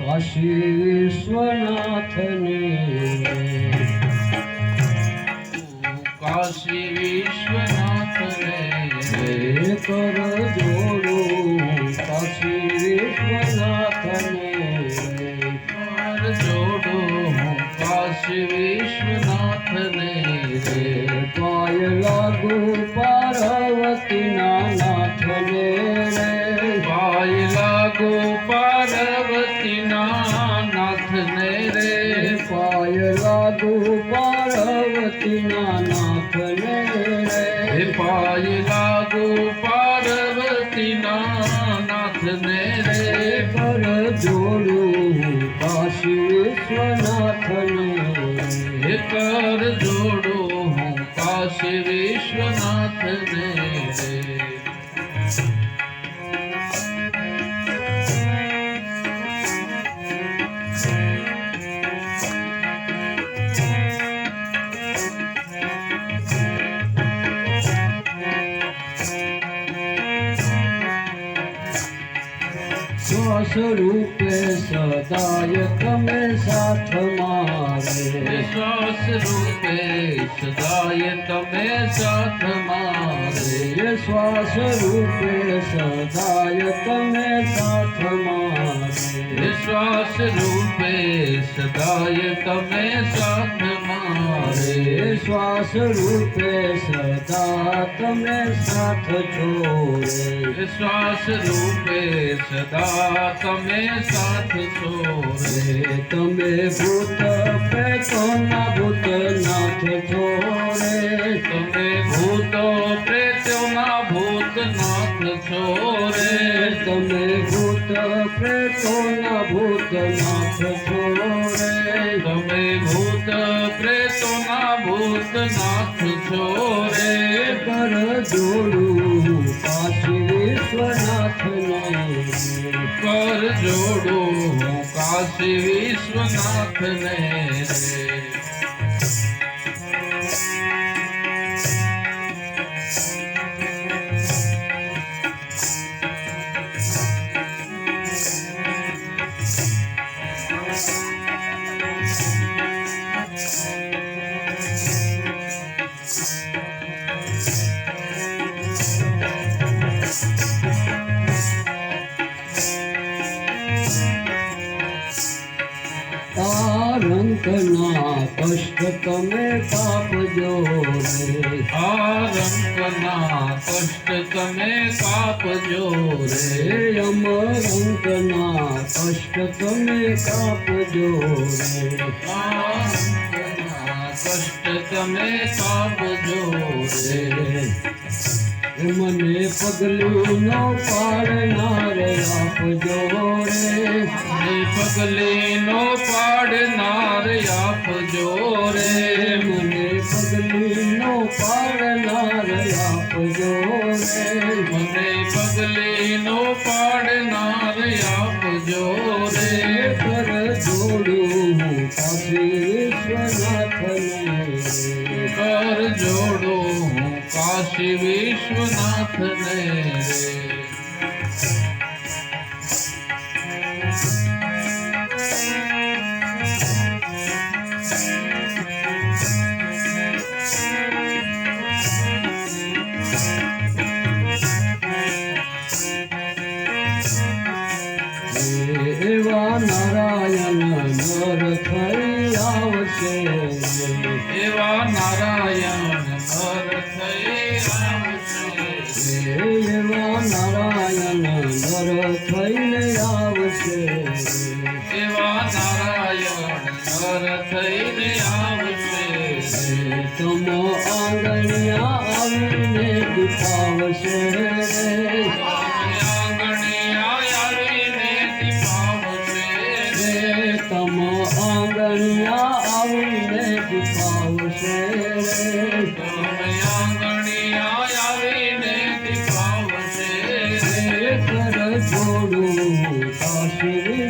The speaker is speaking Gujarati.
કાશી વિશ્વનાથને કાશી વિશ્વનાથને કર જોડું કાશી વિશ્વનાથને કર જોડું કાશી વિશ્વનાથને પાય લાગુ પાર્વતીના નાથને પાય લાગો પાર્વતીના નાથને રે પાય લાગુ પાર્વતીના નાથને પાય લાગો પાર્વતીના નાથને રે કર જોડું કાશી વિશ્વનાથને કર જોડો હું કાશી વિશ્વનાથને રે શ્વાસ રૂપે સદાય તમે સાથ મારે શ્વાસ રૂપે સદાય તમે સાથ મારે શ્વાસ રૂપે સદાય તમે સાથ મારે શ્વાસ રૂપે સદાય તમે સાથ મારે શ્વાસ રૂપે સદા તમે સાથ છોડે શ્વાસ રૂપે સદા તમે સાથ છો રે તમે ભૂત પ્રેતોના ભૂતનાથ છો રે તમે ભૂતો પ્રેતોના ભૂતનાથ છો રે તમે ભૂત પ્રેતોના ભૂતનાથ છો રે તમે ભૂત પ્રેતોના ભૂતનાથ છો રે કર જોડું કાશી વિશ્વનાથને કર જોડો હું કાશી વિશ્વનાથને રે રંકના કષ્ટ તમે કાપજો રે રંકના કષ્ટ તમે કાપજો રે રંકના કષ્ટ તમે કાપજો રે રંકના કષ્ટ તમે કાપજો રે મને પગલુંનો પાડનાર આપજો રે પગલીનો પાડનાર આપજો રે મને પગલીનો પાડનાર આપજો રે મને પગલીનો પાડનાર આપજો રે કર જોડું હું કાશી વિશ્વનાથને કર જોડો હું કાશી વિશ્વનાથને રે એવા નારાયણ નર થઈ આવશે એવા નારાયણ નર થઈ આવશે એવા નારાયણ નર થઈને આવશે એવા નારાયણ નર થઈને આવશે તમો આંગણિયા આવીને દુખાવશે તમો આંગણિયા આવીને દુખાવશે કર જોડું કાશી